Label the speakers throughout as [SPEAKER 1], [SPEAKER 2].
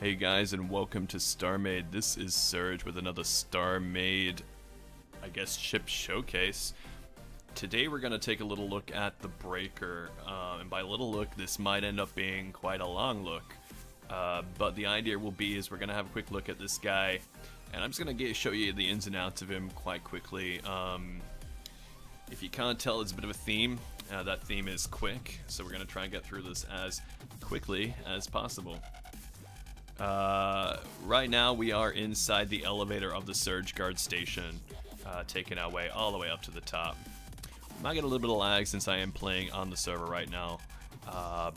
[SPEAKER 1] Hey guys, and welcome to StarMade. This is Surge with another StarMade, I guess, ship showcase. Today we're going to take a little look at the Breaker, and by little look, this might end up being quite a long look. But the idea will be is we're going to have a quick look at this guy, and I'm just going to show you the ins and outs of him quite quickly. If you can't tell, it's a bit of a theme. That theme is quick, so we're going to try and get through this as quickly as possible. Right now we are inside the elevator of the Surge Guard station, taking our way all the way up to the top. Might get a little bit of lag since I am playing on the server right now,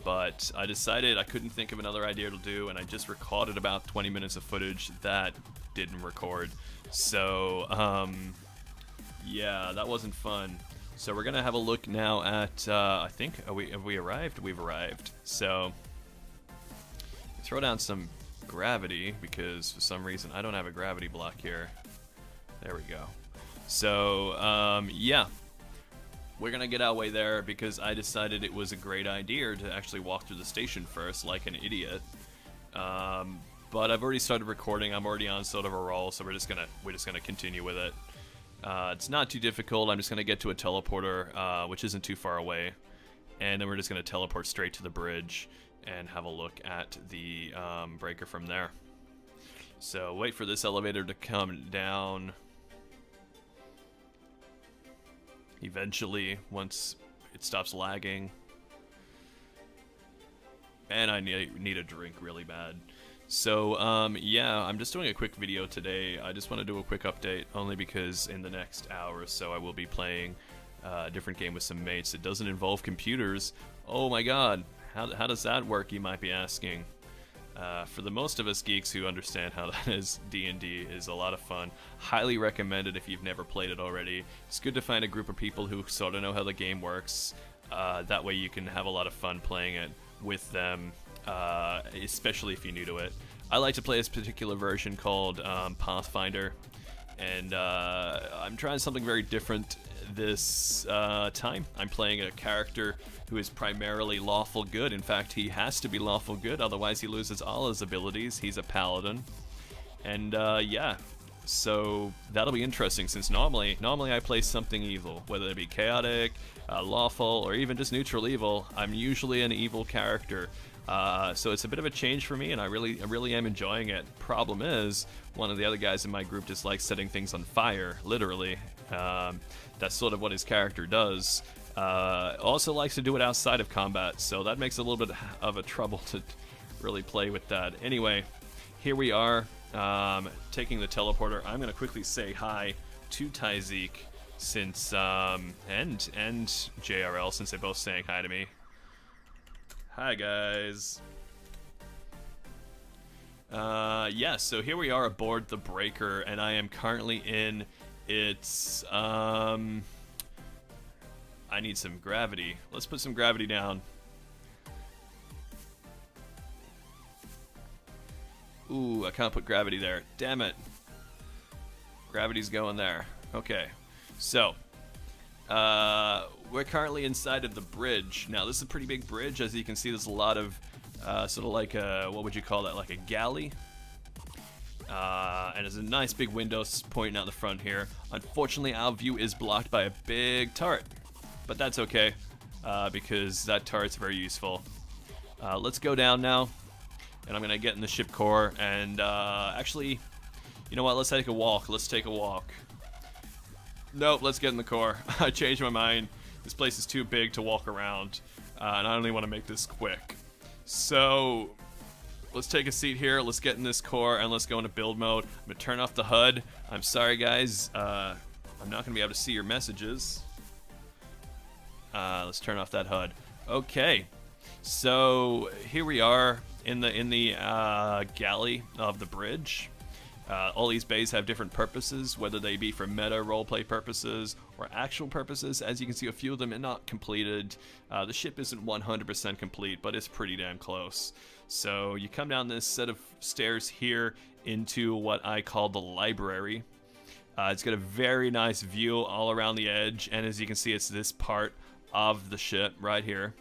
[SPEAKER 1] but I decided I couldn't think of another idea to do, and I just recorded about 20 minutes of footage that didn't record. So, yeah, that wasn't fun. So we're gonna have a look now at, I think, have we arrived? We've arrived. So, throw down some gravity, because for some reason I don't have a gravity block here. There we go. So, yeah. We're gonna get our way there because I decided it was a great idea to actually walk through the station first like an idiot. But I've already started recording. I'm already on sort of a roll, so we're just gonna continue with it. It's not too difficult. I'm just gonna get to a teleporter, which isn't too far away, and then we're just gonna teleport straight to the bridge and have a look at the Breaker from there. So wait for this elevator to come down. Eventually, once it stops lagging. And I need a drink really bad. So, yeah, I'm just doing a quick video today. I just want to do a quick update, only because in the next hour or so I will be playing a different game with some mates. It doesn't involve computers. Oh my god, how does that work, you might be asking? For the most of us geeks who understand how that is, D&D is a lot of fun. Highly recommended if you've never played it already. It's good to find a group of people who sort of know how the game works. That way you can have a lot of fun playing it with them, especially if you're new to it. I like to play this particular version called Pathfinder, and I'm trying something very different this time. I'm playing a character who is primarily lawful good. In fact, he has to be lawful good, otherwise he loses all his abilities. He's a paladin, and yeah, so that'll be interesting, since normally I play something evil, whether it be chaotic, lawful, or even just neutral evil. I'm usually an evil character. So it's a bit of a change for me, and I really am enjoying it. Problem is, one of the other guys in my group just likes setting things on fire, literally. That's sort of what his character does. Also likes to do it outside of combat, so that makes a little bit of a trouble to really play with that. Anyway, here we are, taking the teleporter. I'm going to quickly say hi to Tyzeek, since, and JRL, since they're both saying hi to me. Hi guys. Yeah, so here we are aboard the Breaker, and I am currently in its, I need some gravity. Let's put some gravity down. Ooh, I can't put gravity there. Damn it. Gravity's going there. Okay. So, we're currently inside of the bridge. Now, this is a pretty big bridge. As you can see, there's a lot of, sort of like a, what would you call that? Like a galley. And there's a nice big window pointing out the front here. Unfortunately, our view is blocked by a big turret. But that's okay, because that turret's very useful. Let's go down now, and I'm gonna get in the ship core, and actually, you know what, let's take a walk. Nope, let's get in the core. I changed my mind. This place is too big to walk around, and I only want to make this quick. So, let's take a seat here, let's get in this core, and let's go into build mode. I'm gonna turn off the HUD. I'm sorry guys, I'm not gonna be able to see your messages. Let's turn off that HUD. Okay, so here we are in the galley of the bridge. All these bays have different purposes, whether they be for meta roleplay purposes or actual purposes. As you can see, a few of them are not completed. The ship isn't 100% complete, but it's pretty damn close. So you come down this set of stairs here into what I call the library. It's got a very nice view all around the edge, and as you can see, it's this part of the ship right here.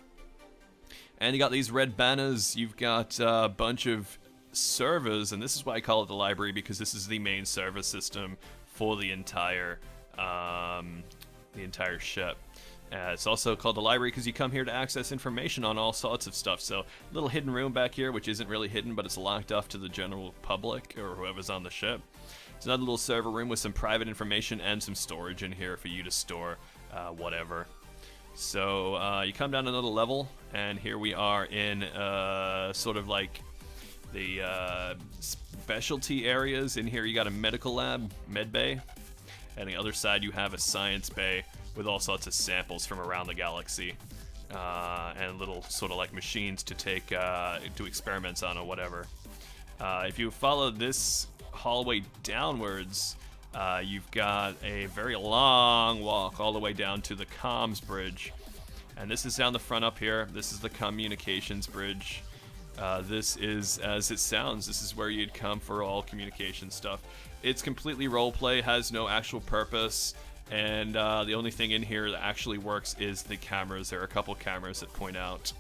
[SPEAKER 1] And you got these red banners. You've got a bunch of servers, and this is why I call it the library, because this is the main server system for the entire ship. It's also called the library because you come here to access information on all sorts of stuff. So, little hidden room back here, which isn't really hidden, but it's locked off to the general public or whoever's on the ship. It's another little server room with some private information and some storage in here for you to store whatever. So you come down another level, and here we are in sort of like the specialty areas. In here you got a medical lab, med bay, and the other side you have a science bay with all sorts of samples from around the galaxy, and little sort of like machines to take do experiments on or whatever. If you follow this hallway downwards, you've got a very long walk all the way down to the comms bridge, and this is down the front up here. This is the communications bridge. This is as it sounds. This is where you'd come for all communication stuff. It's completely roleplay, has no actual purpose, and the only thing in here that actually works is the cameras. There are a couple cameras that point out.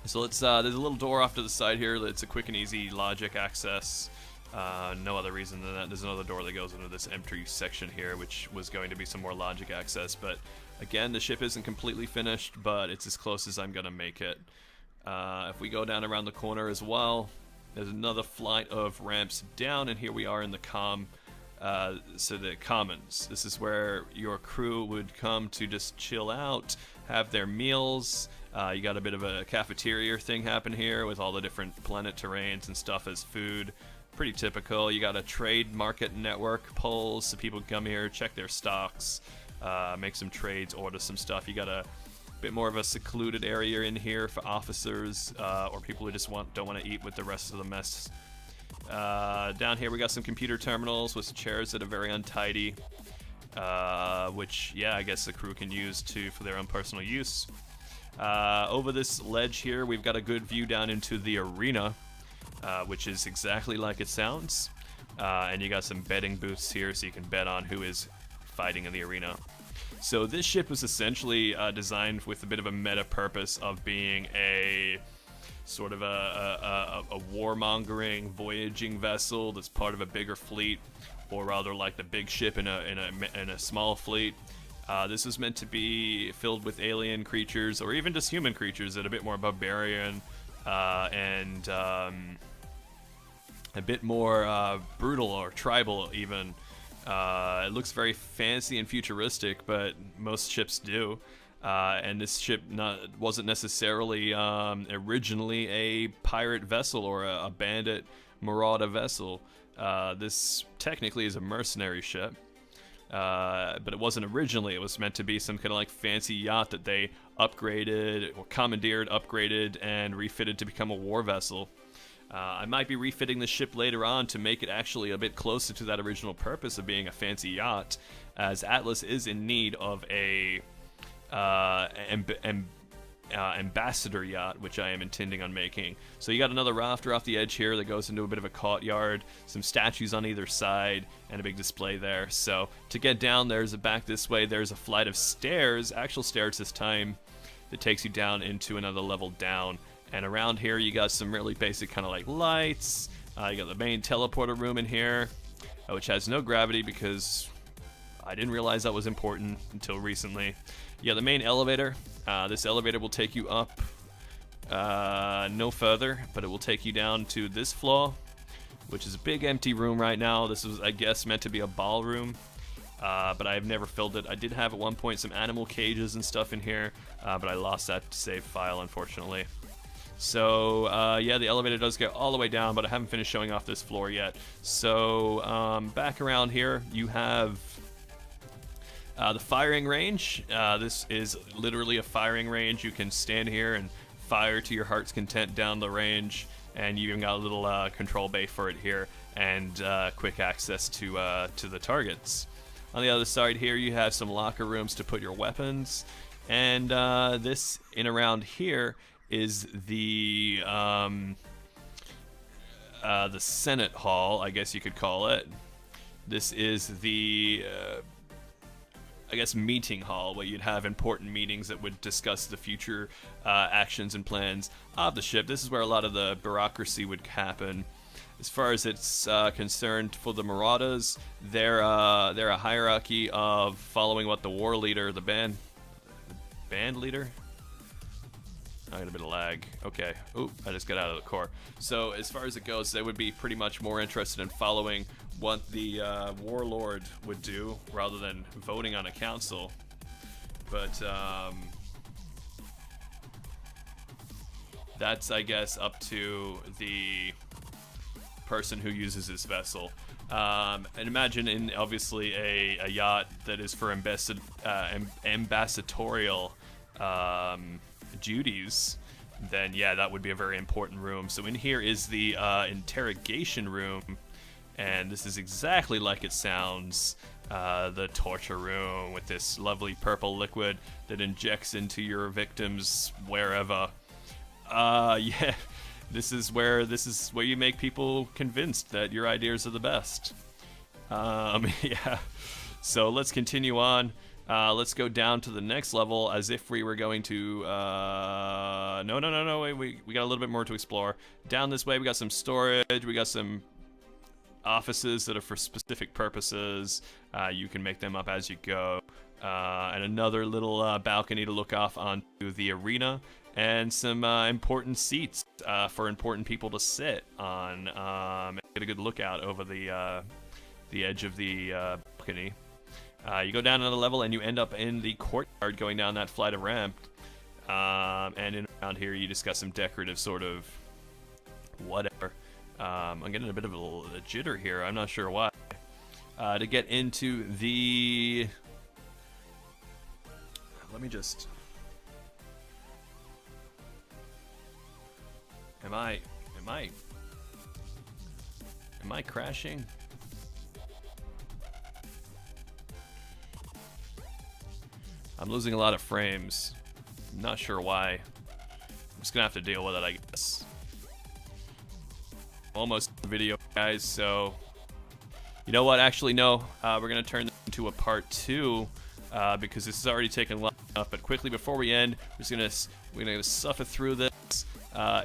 [SPEAKER 1] So let's. There's a little door off to the side here. It's a quick and easy logic access. No other reason than that. There's another door that goes into this empty section here, which was going to be some more logic access. But again, the ship isn't completely finished, but it's as close as I'm gonna make it. If we go down around the corner as well, there's another flight of ramps down, and here we are in the so the commons. This is where your crew would come to just chill out, have their meals. You got a bit of a cafeteria thing happen here with all the different planet terrains and stuff as food. Pretty typical. You got a trade market network polls, so people can come here, check their stocks, make some trades, order some stuff. You got a bit more of a secluded area in here for officers or people who just don't want to eat with the rest of the mess. Down here we got some computer terminals with chairs that are very untidy, which I guess the crew can use for their own personal use. Over this ledge here we've got a good view down into the arena, which is exactly like it sounds, and you got some betting booths here so you can bet on who is fighting in the arena. So this ship was essentially designed with a bit of a meta purpose of being a sort of a warmongering voyaging vessel that's part of a bigger fleet, or rather like the big ship in a small fleet. This was meant to be filled with alien creatures or even just human creatures that are a bit more barbarian and a bit more brutal or tribal even. It looks very fancy and futuristic, but most ships do. And this ship wasn't necessarily originally a pirate vessel or a bandit marauder vessel. This technically is a mercenary ship, but it wasn't originally. It was meant to be some kind of like fancy yacht that they upgraded or commandeered, upgraded, and refitted to become a war vessel. I might be refitting the ship later on to make it actually a bit closer to that original purpose of being a fancy yacht, as Atlas is in need of a ambassador yacht, which I am intending on making. So you got another rafter off the edge here that goes into a bit of a courtyard, some statues on either side, and a big display there. So to get down back this way, there's a flight of stairs, actual stairs this time, that takes you down into another level down. And around here you got some really basic kind of like lights. You got the main teleporter room in here, which has no gravity because I didn't realize that was important until recently. You got the main elevator. This elevator will take you up no further, but it will take you down to this floor, which is a big empty room right now. This was, I guess, meant to be a ballroom, but I have never filled it. I did have at one point some animal cages and stuff in here, but I lost that save file, unfortunately. So, the elevator does go all the way down, but I haven't finished showing off this floor yet. So, back around here, you have the firing range. This is literally a firing range. You can stand here and fire to your heart's content down the range, and you even got a little control bay for it here, and quick access to the targets. On the other side here, you have some locker rooms to put your weapons, and this in around here is the Senate Hall, I guess you could call it. This is the I guess, meeting hall where you'd have important meetings that would discuss the future actions and plans of the ship. This is where a lot of the bureaucracy would happen. As far as it's concerned, for the Marauders, they're a hierarchy of following what the war leader, the band leader. I got a bit of lag. Okay. Oop, I just got out of the core. So as far as it goes, they would be pretty much more interested in following what the warlord would do rather than voting on a council. But that's, I guess, up to the person who uses this vessel. And imagine obviously a yacht that is for ambassadorial duties, then yeah, that would be a very important room. So in here is the interrogation room, and this is exactly like it sounds, the torture room with this lovely purple liquid that injects into your victims wherever. Yeah, this is where you make people convinced that your ideas are the best. Yeah, so let's continue on. Let's go down to the next level as if we were going to, no, wait, we got a little bit more to explore. Down this way, we got some storage, we got some offices that are for specific purposes. You can make them up as you go. And another little balcony to look off onto the arena, and some important seats for important people to sit on. Get a good look out over the edge of the balcony. You go down another level and you end up in the courtyard going down that flight of ramp. And around here you just got some decorative sort of whatever. I'm getting a bit of a jitter here. I'm not sure why. To get into the... Let me just... Am I crashing? I'm losing a lot of frames. I'm not sure why. I'm just gonna have to deal with it, I guess. Almost the video, guys, so... You know what? Actually, no. We're gonna turn this into a part 2, because this has already taken long enough. But quickly, before we end, we're gonna suffer through this.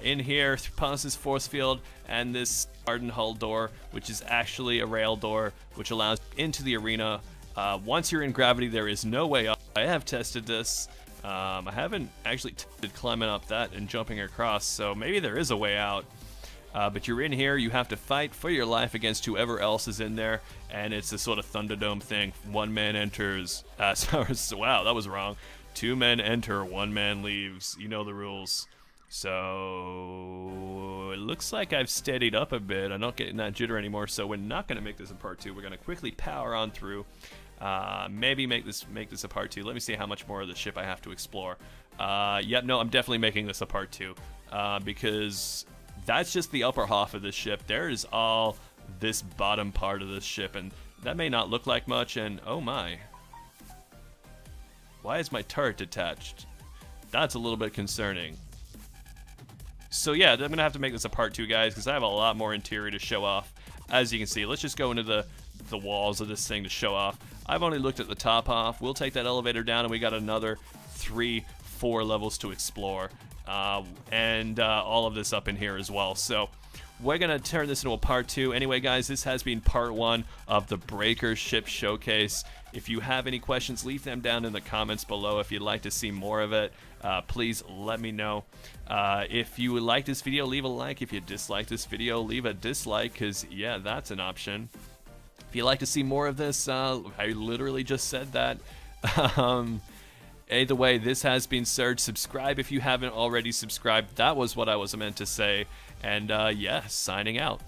[SPEAKER 1] In here, past this force field and this garden hull door, which is actually a rail door, which allows into the arena. Once you're in gravity, there is no way up. I have tested this. I haven't actually tested climbing up that and jumping across, so maybe there is a way out. But you're in here, you have to fight for your life against whoever else is in there, and it's a sort of Thunderdome thing. One man enters. Wow, that was wrong. 2 men enter, 1 man leaves. You know the rules. So it looks like I've steadied up a bit. I'm not getting that jitter anymore, so we're not going to make this a part 2. We're going to quickly power on through. Maybe make this a part 2. Let me see how much more of the ship I have to explore. Yeah, no, I'm definitely making this a part 2, because that's just the upper half of this ship. There is all this bottom part of this ship, and that may not look like much, and oh my. Why is my turret detached? That's a little bit concerning. So yeah, I'm going to have to make this a part 2, guys, because I have a lot more interior to show off. As you can see, let's just go into the walls of this thing to show off. I've only looked at the top half. We'll take that elevator down, and we got another 3-4 levels to explore. And all of this up in here as well. So we're going to turn this into a part 2. Anyway, guys, this has been part 1 of the Breaker Ship Showcase. If you have any questions, leave them down in the comments below. If you'd like to see more of it, please let me know. If you would like this video, leave a like. If you dislike this video, leave a dislike, because, yeah, that's an option. If you'd like to see more of this, I literally just said that. Either way, this has been Surge. Subscribe if you haven't already subscribed. That was what I was meant to say. And, yeah, signing out.